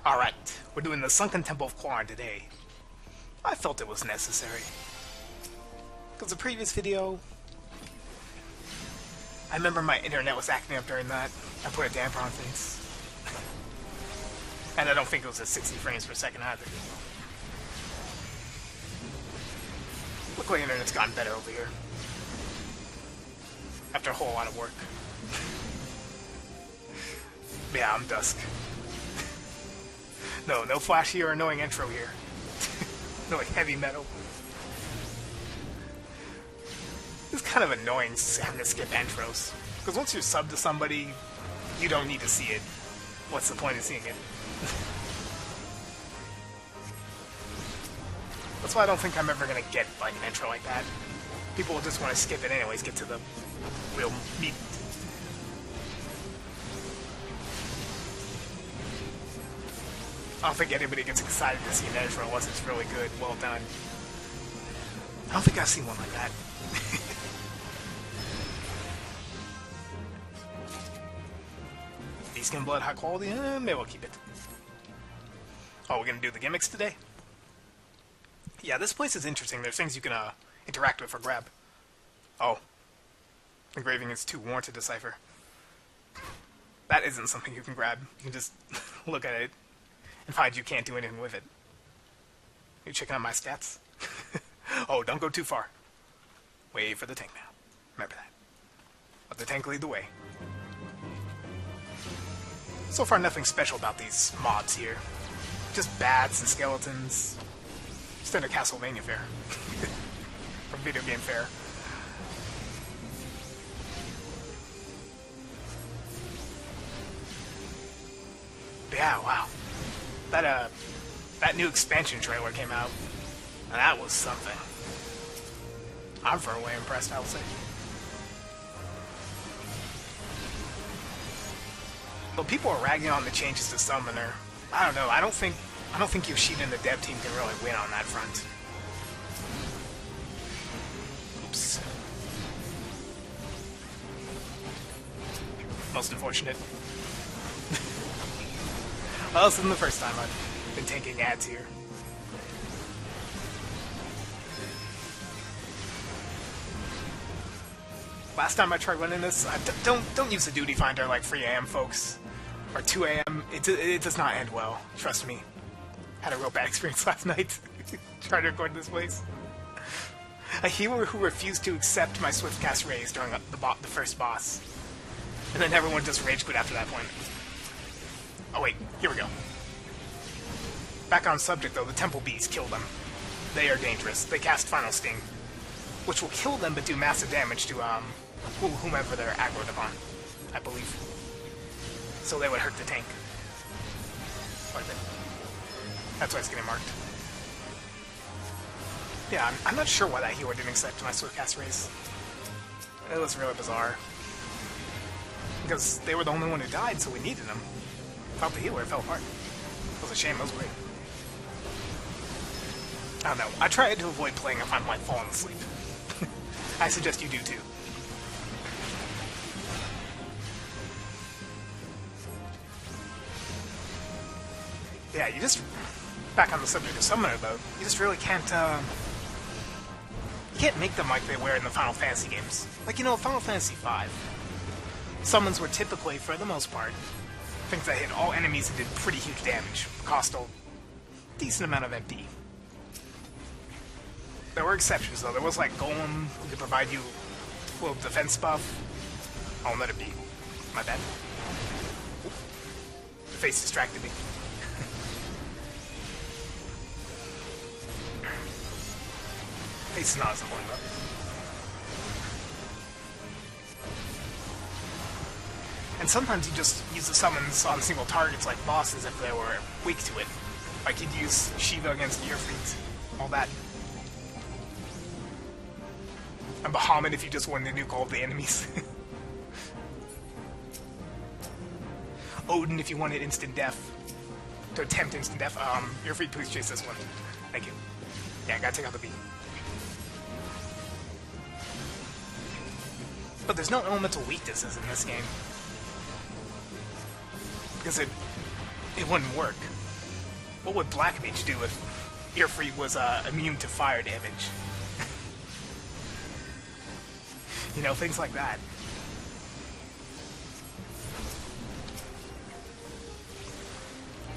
Alright, we're doing the Sunken Temple of Qarn today. I felt it was necessary. Because the previous video, I remember my internet was acting up during that. I put a damper on things. And I don't think it was at 60 frames per second either. Look like the internet's gotten better over here. After a whole lot of work. Yeah, I'm Dusk. No flashy or annoying intro here. No heavy metal. It's kind of annoying having to skip intros. Because once you're subbed to somebody, you don't need to see it. What's the point of seeing it? That's why I don't think I'm ever going to get like an intro like that. People will just want to skip it anyways, get to the real meat. I don't think anybody gets excited to see an intro unless it's really good, well done. I don't think I've seen one like that. Skin blood, high quality, maybe we'll keep it. Oh, we're gonna do the gimmicks today? Yeah, this place is interesting. There's things you can interact with or grab. Oh. Engraving is too worn to decipher. That isn't something you can grab. You can just look at it and find you can't do anything with it. You checking out my stats? Oh, don't go too far. Wait for the tank now. Remember that. Let the tank lead the way. So far, nothing special about these mobs here. Just bats and skeletons. Standard Castlevania fare. From video game fare. Yeah, wow. That new expansion trailer came out. And that was something. I'm far away impressed, I will say. But people are ragging on the changes to Summoner. I don't know. I don't think Yoshida and the dev team can really win on that front. Oops. Most unfortunate. Well, this isn't the first time I've been taking ads here. Last time I tried running this, don't use the duty finder like 3 AM, folks. Or 2 AM. It does not end well. Trust me. Had a real bad experience last night trying to record this place. A healer who refused to accept my swift cast raise during the first boss. And then everyone just rage quit after that point. Oh wait, here we go. Back on subject though, the temple bees kill them. They are dangerous. They cast Final Sting, which will kill them but do massive damage to whomever they're aggroed upon, I believe. So they would hurt the tank. Quite a bit. That's why it's getting marked. Yeah, I'm not sure why that healer didn't accept my swift cast raise. It was really bizarre. Because they were the only one who died, so we needed them. Without the healer, it fell apart. It was a shame, it was great. I don't know, I try to avoid playing if I'm like falling asleep. I suggest you do too. Yeah, you just... Back on the subject of Summoner, though, you just really can't, you can't make them like they were in the Final Fantasy games. Like, you know, Final Fantasy V, summons were typically, for the most part, things that hit all enemies and did pretty huge damage. Cost a decent amount of MP. There were exceptions, though. There was, like, Golem, who could provide you a little defense buff. I'll let it be. My bad. Oop. The face distracted me. Face is not as important, though. And sometimes you just use the summons on single targets like bosses if they were weak to it. Like you'd use Shiva against Earfleet. All that. And Bahamut if you just wanted to nuke all of the enemies. Odin if you wanted instant death. To attempt instant death. Earfleet, please chase this one. Thank you. Yeah, I gotta take out the bee. But there's no elemental weaknesses in this game. Because it wouldn't work. What would Black Mage do if Earfree was immune to fire damage? You know, things like that.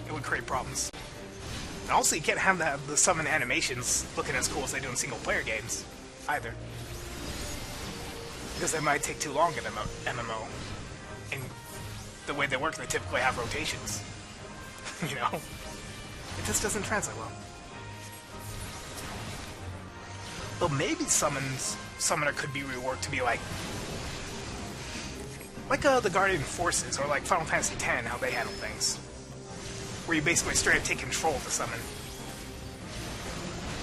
It would create problems. And also, you can't have the summon animations looking as cool as they do in single-player games, either. Because they might take too long in MMO. And the way they work, they typically have rotations. You know? It just doesn't translate well. Though maybe Summoner could be reworked to be like the Guardian Forces, or like Final Fantasy X, how they handle things. Where you basically straight up take control of the summon.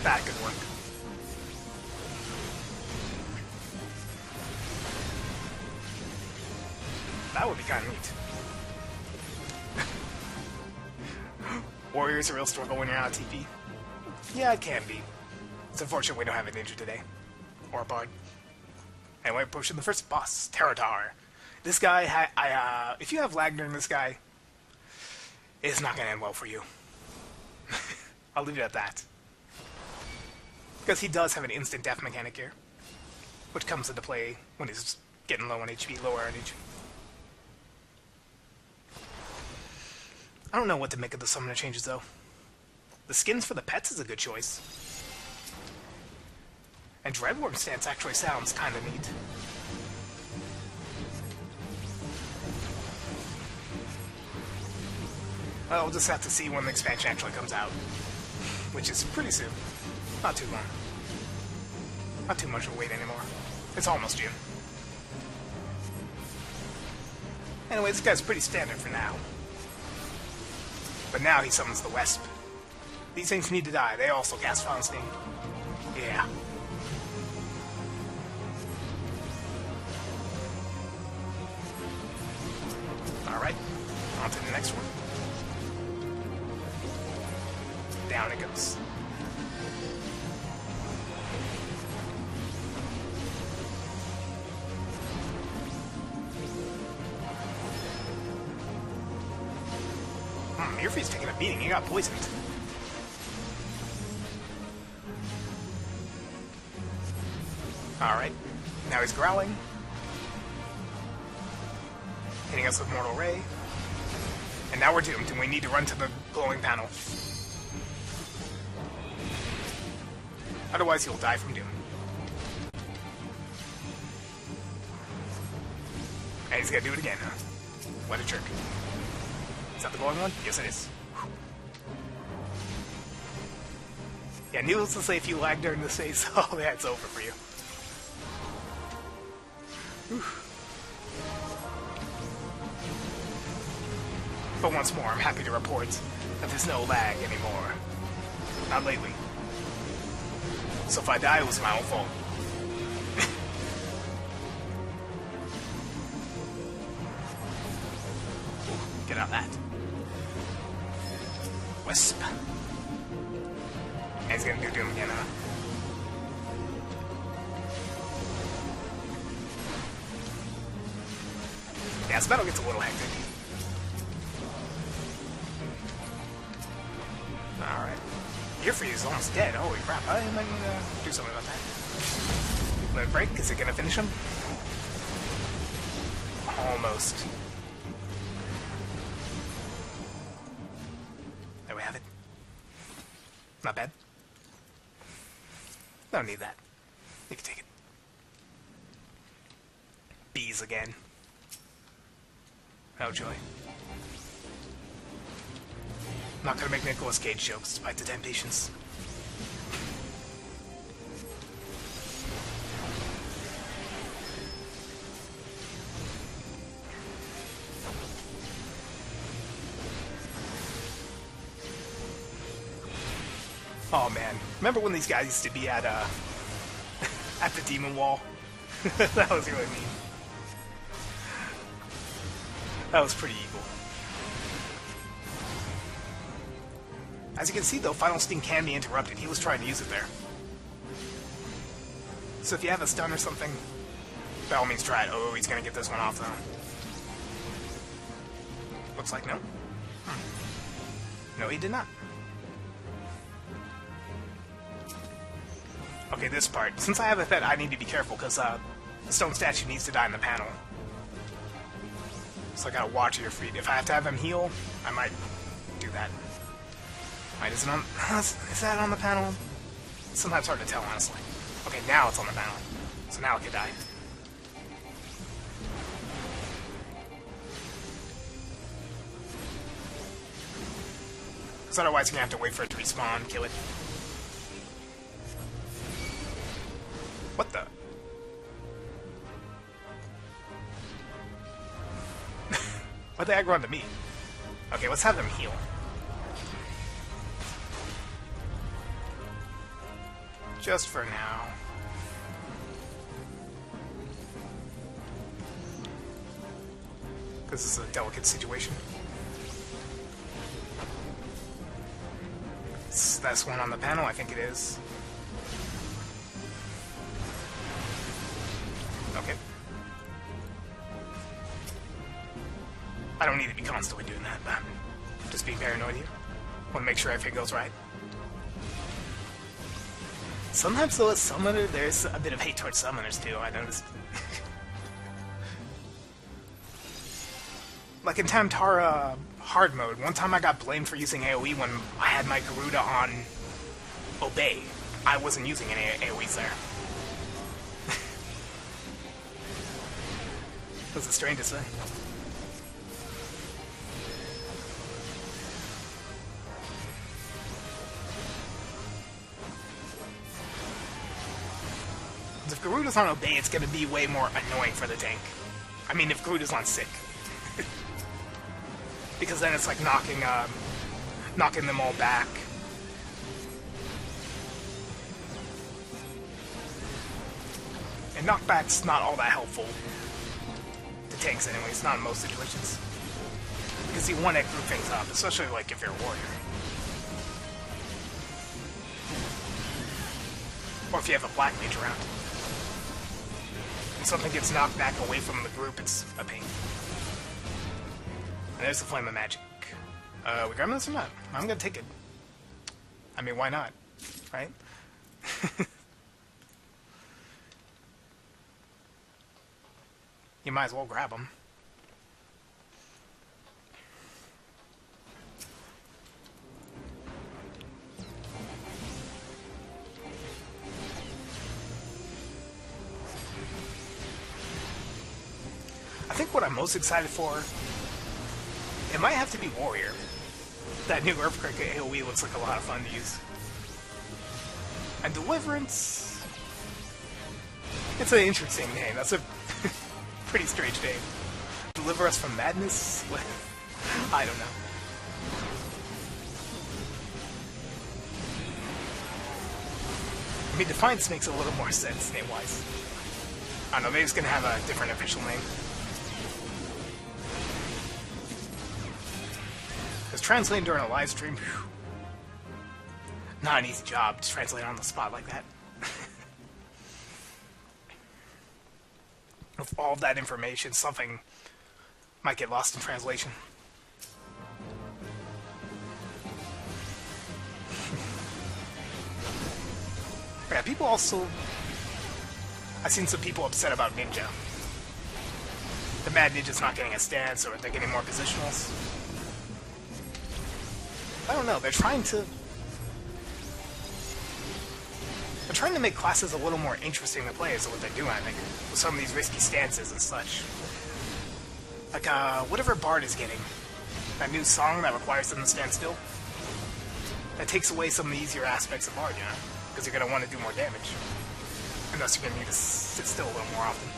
That could work. That would be kind of neat. Warrior's a real struggle when you're out of TP. Yeah, it can be. It's unfortunate we don't have a ninja today. Or a bard. Anyway, pushing the first boss, Teratotaur. This guy, if you have lag during this guy, it's not going to end well for you. I'll leave it at that. Because he does have an instant death mechanic here. Which comes into play when he's getting low on HP, lower on HP. I don't know what to make of the summoner changes, though. The skins for the pets is a good choice. And Dreadworm stance actually sounds kind of neat. Well, we'll just have to see when the expansion actually comes out. Which is pretty soon. Not too long. Not too much of a wait anymore. It's almost June. Anyway, this guy's pretty standard for now. But now he summons the Wesp. These things need to die. They also cast Faunstein. Yeah. Alright. On to the next one. Down it goes. Earfree's taking a beating. He got poisoned. Alright. Now he's growling. Hitting us with Mortal Ray. And now we're doomed, and we need to run to the glowing panel. Otherwise, he'll die from doom. And he's gonna do it again, huh? What a jerk. Is that the glowing one? Yes, it is. Whew. Yeah, needless to say, if you lag during this phase, oh, that's over for you. Whew. But once more, I'm happy to report that there's no lag anymore. Not lately. So if I die, it was my own fault. Get out of that. Wisp. And he's gonna do Doom again, huh? Yeah, this battle gets a little hectic. Alright. Earfree is almost dead. Holy crap. I might need to do something about that. Let it break. Is it gonna finish him? Almost. There we have it. Not bad. Don't need that. You can take it. Bees again. Oh joy. Not gonna make Nicolas Cage jokes despite the temptations. Oh man, remember when these guys used to be at at the demon wall? That was really mean. That was pretty evil. As you can see though, Final Sting can be interrupted. He was trying to use it there. So if you have a stun or something, by all means try it. Oh, he's gonna get this one off though. Looks like no. No, he did not. Okay, this part. Since I have a pet, I need to be careful, because the stone statue needs to die in the panel. So I gotta watch your feet. If I have to have him heal, I might do that. Alright, is it on... is that on the panel? It's sometimes hard to tell, honestly. Okay, now it's on the panel. So now it can die. Because otherwise you're gonna have to wait for it to respawn, kill it. What the? Why'd they aggro onto me? Okay, let's have them heal. Just for now. Because this is a delicate situation. That's one on the panel, I think it is. Okay. I don't need to be constantly doing that, but I'm just being paranoid here. Want to make sure everything goes right. Sometimes, though, as summoner, there's a bit of hate towards summoners, too, I noticed. Like in Tamtara hard mode, one time I got blamed for using AoE when I had my Garuda on Obey. I wasn't using any AoEs there. Was it strange to say? If Garuda's on Obey, it's going to be way more annoying for the tank. I mean, if Garuda's on Sick. Because then it's like knocking them all back. And knockback's not all that helpful to tanks anyways, not in most situations. Because you want to group things up, especially like if you're a warrior. Or if you have a black mage around. When something gets knocked back away from the group, it's a pain. And there's the Flame of Magic. We grabbing this or not? I'm gonna take it. I mean, why not? Right? You might as well grab them. I think what I'm most excited for, it might have to be Warrior. That new Earthquake AoE looks like a lot of fun to use. And Deliverance... it's an interesting name. That's a pretty strange name. Deliver us from madness? I don't know. I mean, Defiance makes a little more sense name-wise. I don't know, maybe it's gonna have a different official name. Because translating during a live stream, whew, not an easy job to translate on the spot like that. With all of that information, something might get lost in translation. Yeah, people also... I've seen some people upset about Ninja. The Mad Ninja's not getting a stance, or they're getting more positionals. I don't know, they're trying to make classes a little more interesting to play is what they're doing, I think, with some of these risky stances and such. Like, whatever Bard is getting, that new song that requires them to stand still, that takes away some of the easier aspects of Bard, you know? Because you're going to want to do more damage. And thus you're going to need to sit still a little more often.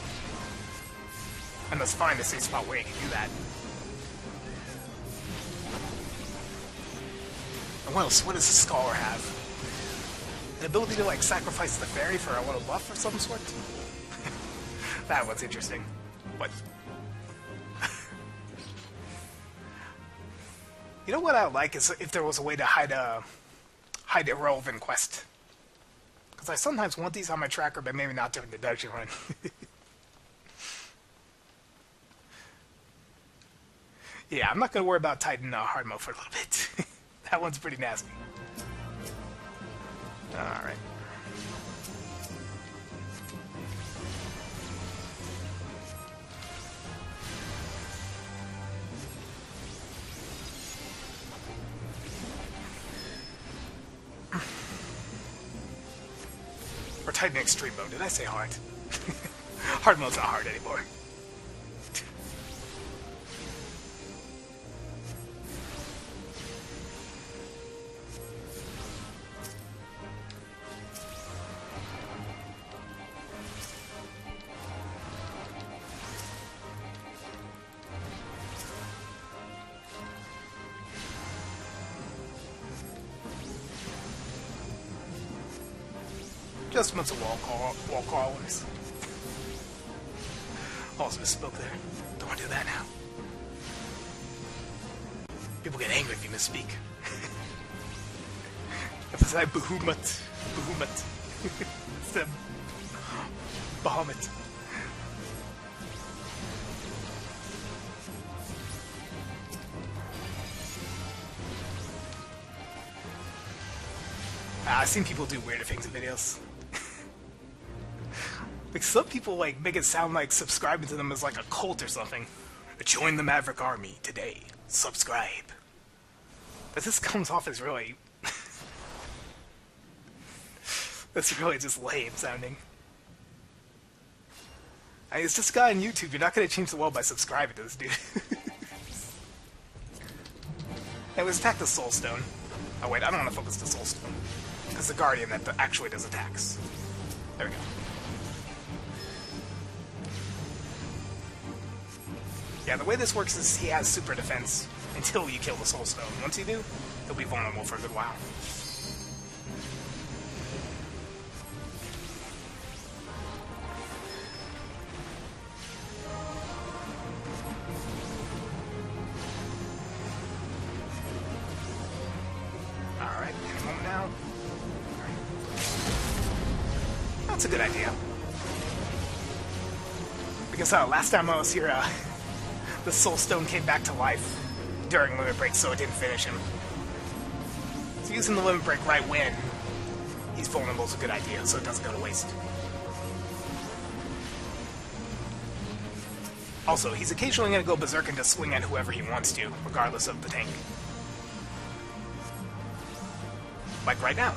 And that's fine to see a spot where you can do that. And what else? What does the Scholar have? The ability to, like, sacrifice the fairy for a little buff of some sort? That one's interesting. What? You know what I would like is if there was a way to hide a irrelevant quest. Because I sometimes want these on my tracker, but maybe not during the dungeon run. Yeah, I'm not going to worry about Titan hard mode for a little bit. That one's pretty nasty. Alright. typing extreme mode. Did I say hard? Hard mode's not hard anymore. Just a bunch of wall crawlers. Also misspoke there. Don't want to do that now. People get angry if you misspeak. Emphasize Bahamut. Bahamut. It's them. Bahamut. I've seen people do weirder things in videos. Like, some people, like, make it sound like subscribing to them is like a cult or something. Join the Maverick Army today. Subscribe. But this comes off as really... That's really just lame sounding. I mean, it's just a guy on YouTube. You're not going to change the world by subscribing to this dude. Hey, let's attack the soulstone. Oh wait, I don't want to focus the soulstone. Because the Guardian that actually does attacks. There we go. Yeah, the way this works is he has super defense until you kill the soulstone. Once you do, he'll be vulnerable for a good while. Alright, in a moment now. That's a good idea. Because last time I was here, the soulstone came back to life during limit break, so it didn't finish him. So using the limit break right when he's vulnerable is a good idea, so it doesn't go to waste. Also, he's occasionally going to go berserk and just swing at whoever he wants to, regardless of the tank. Like right now.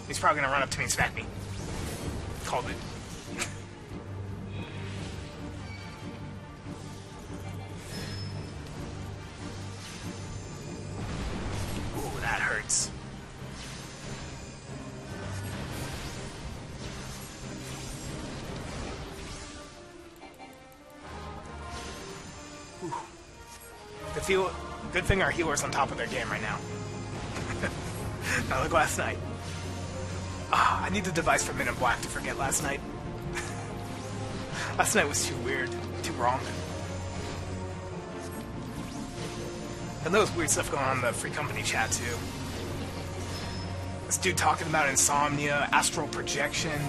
He's probably going to run up to me and smack me. Called it. Ooh, that hurts. Ooh. Good thing our healer's on top of their game right now. Not like last night. I need the device for Men in Black to forget last night. Last night was too weird, too wrong. And there was weird stuff going on in the Free Company chat too. This dude talking about insomnia, astral projection,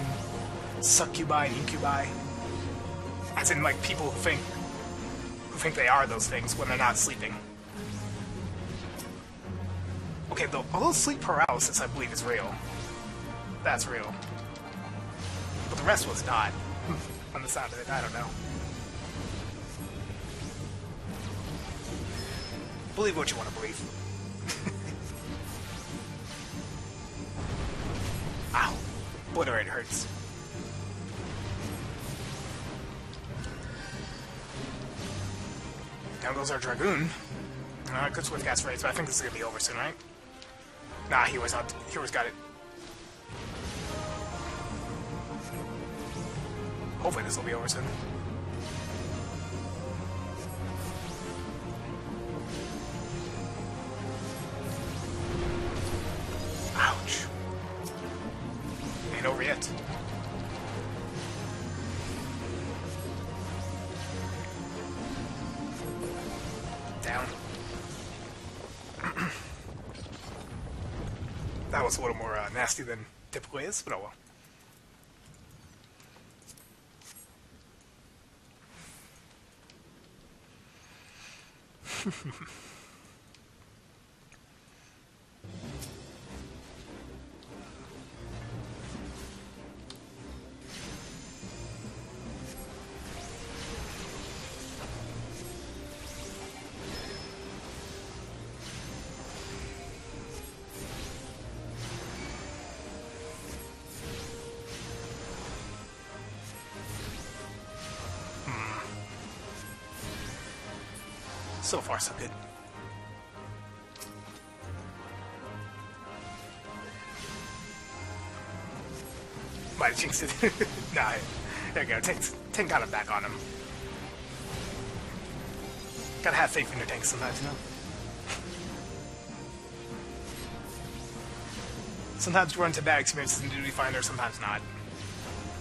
succubi and incubi. As in, like, people who think they are those things when they're not sleeping. Okay, although sleep paralysis, I believe, is real. That's real. But the rest was not. On the sound of it, I don't know. Believe what you want to believe. Ow. Obliterate hurts. Down goes our Dragoon. Good Swift Cast Raids, but I think this is going to be over soon, right? Nah, Hero's got it. Hopefully this will be over soon. Ouch. Ain't over yet. Down. That was a little more nasty than typically is, but oh well. So far, so good. Might have jinxed it. Nah, there you go. Tank got him back on him. Gotta have faith in your tanks sometimes, you know? Sometimes you run into bad experiences in Duty Finder, sometimes not.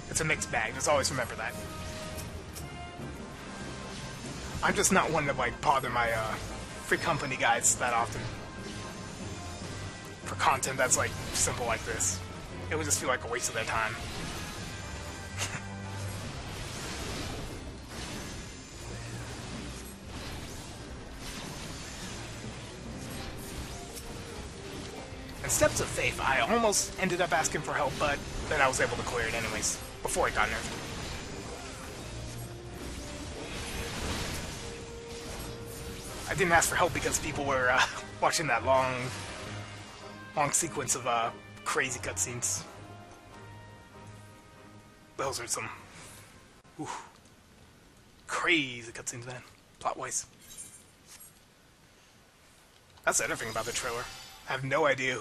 It's a mixed bag, just always remember that. I'm just not one to, like, bother my, free company guys that often. For content that's, like, simple like this. It would just feel like a waste of their time. In Steps of Faith, I almost ended up asking for help, but then I was able to clear it anyways, before it got nerfed. I didn't ask for help because people were watching that long sequence of crazy cutscenes. Those are some crazy cutscenes, man, plot-wise. That's the other thing about the trailer. I have no idea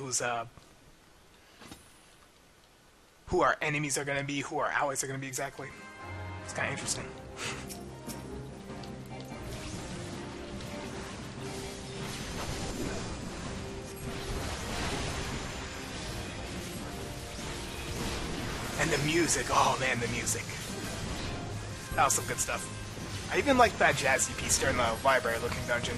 who our enemies are going to be, who our allies are going to be exactly. It's kind of interesting. And the music, oh man, the music. That was some good stuff. I even liked that jazzy piece during the library-looking dungeon.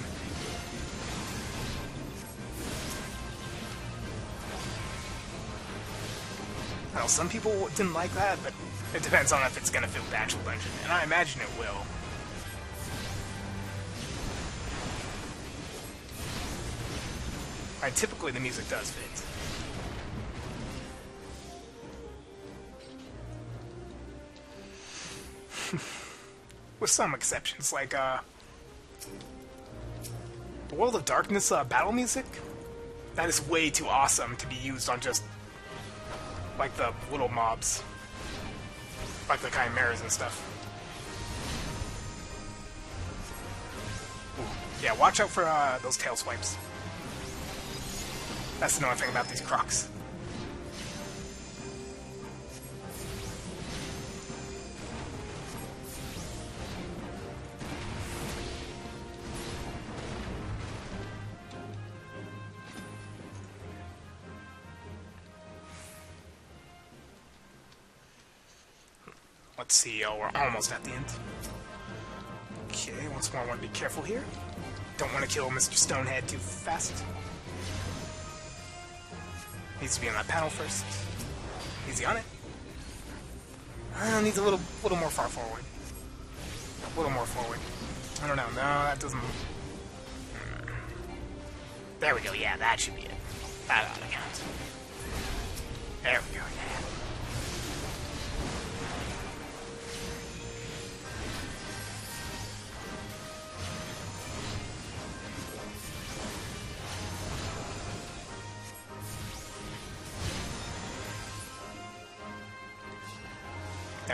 I know some people didn't like that, but it depends on if it's going to fit with the actual dungeon, and I imagine it will. Right, typically the music does fit. With some exceptions, like, the World of Darkness battle music? That is way too awesome to be used on just, like, the little mobs. Like the chimeras and stuff. Ooh. Yeah, watch out for those tail swipes. That's the annoying thing about these crocs. Let's see, oh, we're almost at the end. Okay, once more I want to be careful here. Don't want to kill Mr. Stonehead too fast. Needs to be on that panel first. Easy on it. Needs a little more far forward. A little more forward. I don't know, no, that doesn't... There we go, yeah, that should be it. That ought to count. There we go, yeah.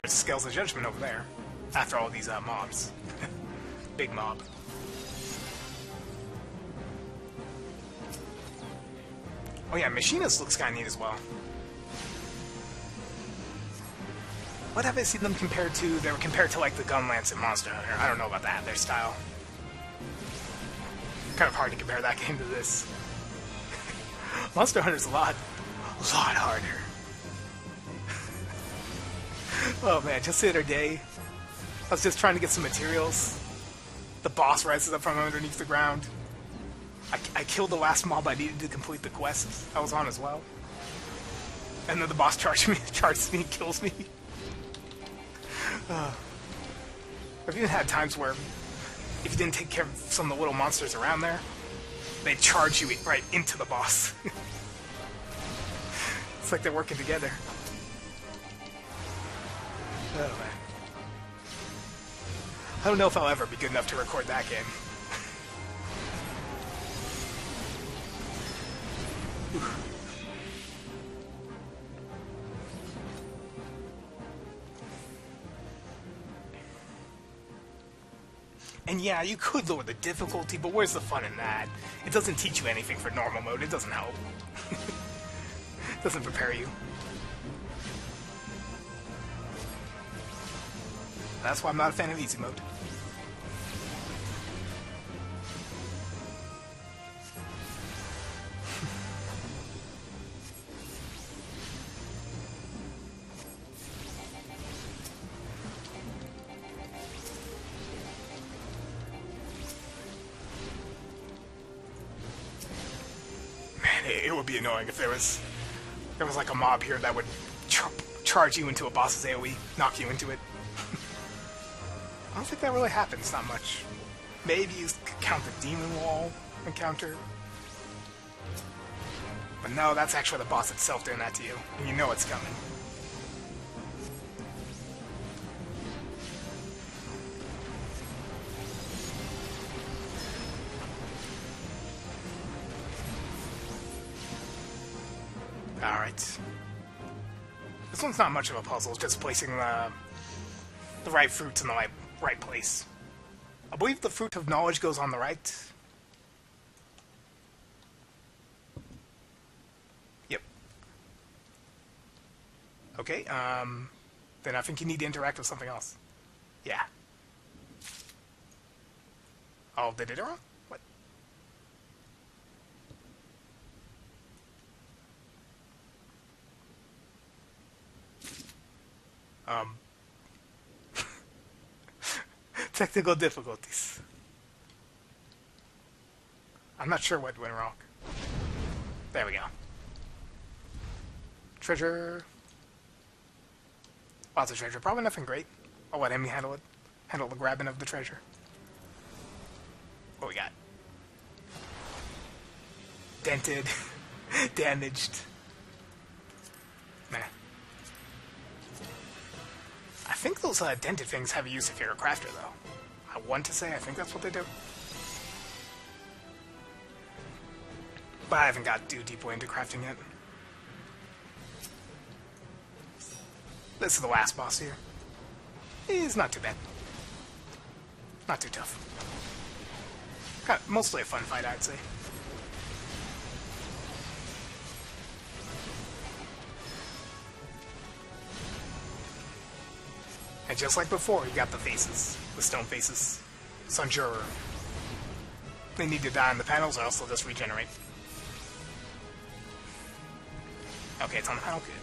There's Scales of Judgment over there, after all these mobs. Big mob. Oh yeah, Machinist looks kind of neat as well. What have I seen them compared to? They were compared to like the Gunlance in Monster Hunter. I don't know about that, their style. Kind of hard to compare that game to this. Monster Hunter's a lot harder. Oh man, just the other day, I was just trying to get some materials. The boss rises up from underneath the ground. I killed the last mob I needed to complete the quest I was on as well. And then the boss charges me and kills me. I've even had times where, if you didn't take care of some of the little monsters around there, they charge you right into the boss. It's like they're working together. Oh, man. I don't know if I'll ever be good enough to record that game. And yeah, you could lower the difficulty, but where's the fun in that? It doesn't teach you anything for normal mode, it doesn't help. It doesn't prepare you. That's why I'm not a fan of easy mode. It would be annoying if there was like a mob here that would charge you into a boss's AoE, knock you into it. I don't think that really happens that much. Maybe you count the demon wall encounter. But no, that's actually the boss itself doing that to you, and you know it's coming. Alright. This one's not much of a puzzle, it's just placing the right fruits in the right place. I believe the fruit of knowledge goes on the right. Yep. Okay, then I think you need to interact with something else. Yeah. Oh, they did it wrong? What? Technical difficulties. I'm not sure what went wrong. There we go. Treasure. Lots of treasure. Probably nothing great. I'll let him handle it. Handle the grabbing of the treasure. What we got? Dented. Damaged. Meh. I think those dented things have a use if you're a crafter, though. I want to say I think that's what they do. But I haven't got too deeply into crafting yet. This is the last boss here. He's not too bad. Not too tough. Mostly a fun fight, I'd say. And just like before, you got the faces. The stone faces. Sun Juror. They need to die on the panels or else they'll just regenerate. Okay, it's on the panel. Good.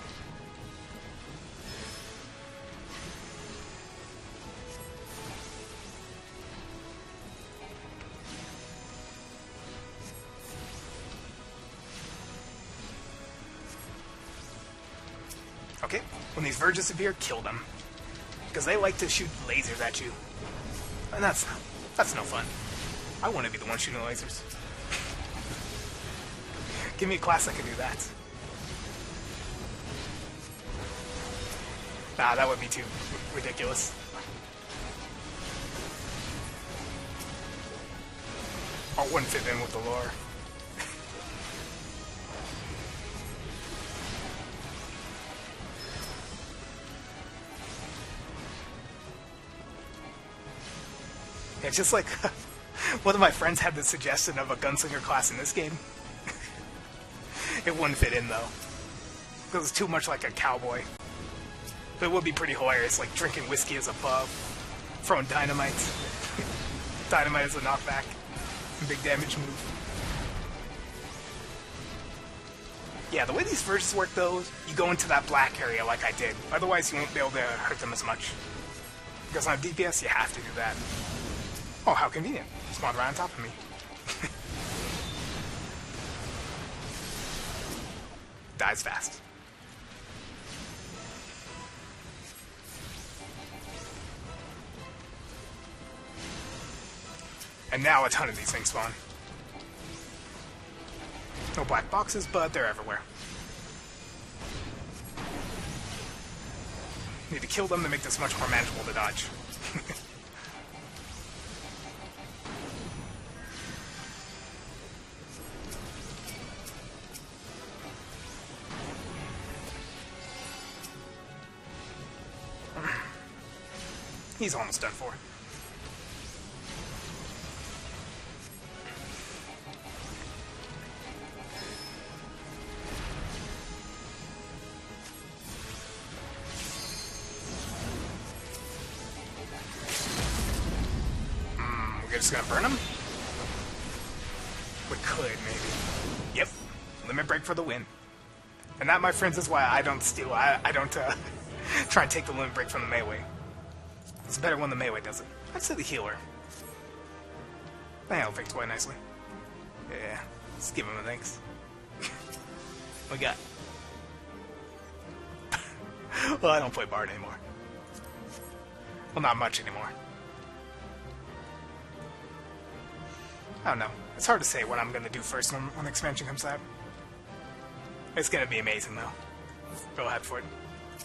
Okay, when these verges appear, kill them. Because they like to shoot lasers at you. And that's no fun. I want to be the one shooting lasers. Give me a class that can do that. Nah, that would be too ridiculous. Or wouldn't fit in with the lore. It's just like, one of my friends had the suggestion of a gunslinger class in this game. It wouldn't fit in, though. It was too much like a cowboy. But it would be pretty hilarious, like drinking whiskey as a pub, throwing dynamite. Dynamite as a knockback. Big damage move. Yeah, the way these verses work, though, you go into that black area like I did. Otherwise, you won't be able to hurt them as much. Because on DPS, you have to do that. Oh, how convenient. Spawned right on top of me. Dies fast. And now a ton of these things spawn. No black boxes, but they're everywhere. Need to kill them to make this much more manageable to dodge. He's almost done for. just gonna burn him? We could, maybe. Yep. Limit break for the win. And that, my friends, is why I don't steal. I don't try and take the limit break from the melee. It's better when the melee does it. I'd say the healer. They handle things quite nicely. Yeah, let's give him a thanks. What we got? Well, I don't play Bard anymore. Well, not much anymore. I don't know. It's hard to say what I'm gonna do first when expansion comes out. It's gonna be amazing, though. Go ahead for it.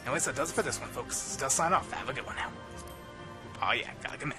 Anyways, that does it for this one, folks. This does sign off. Have a good one now. Oh yeah, gotta commit.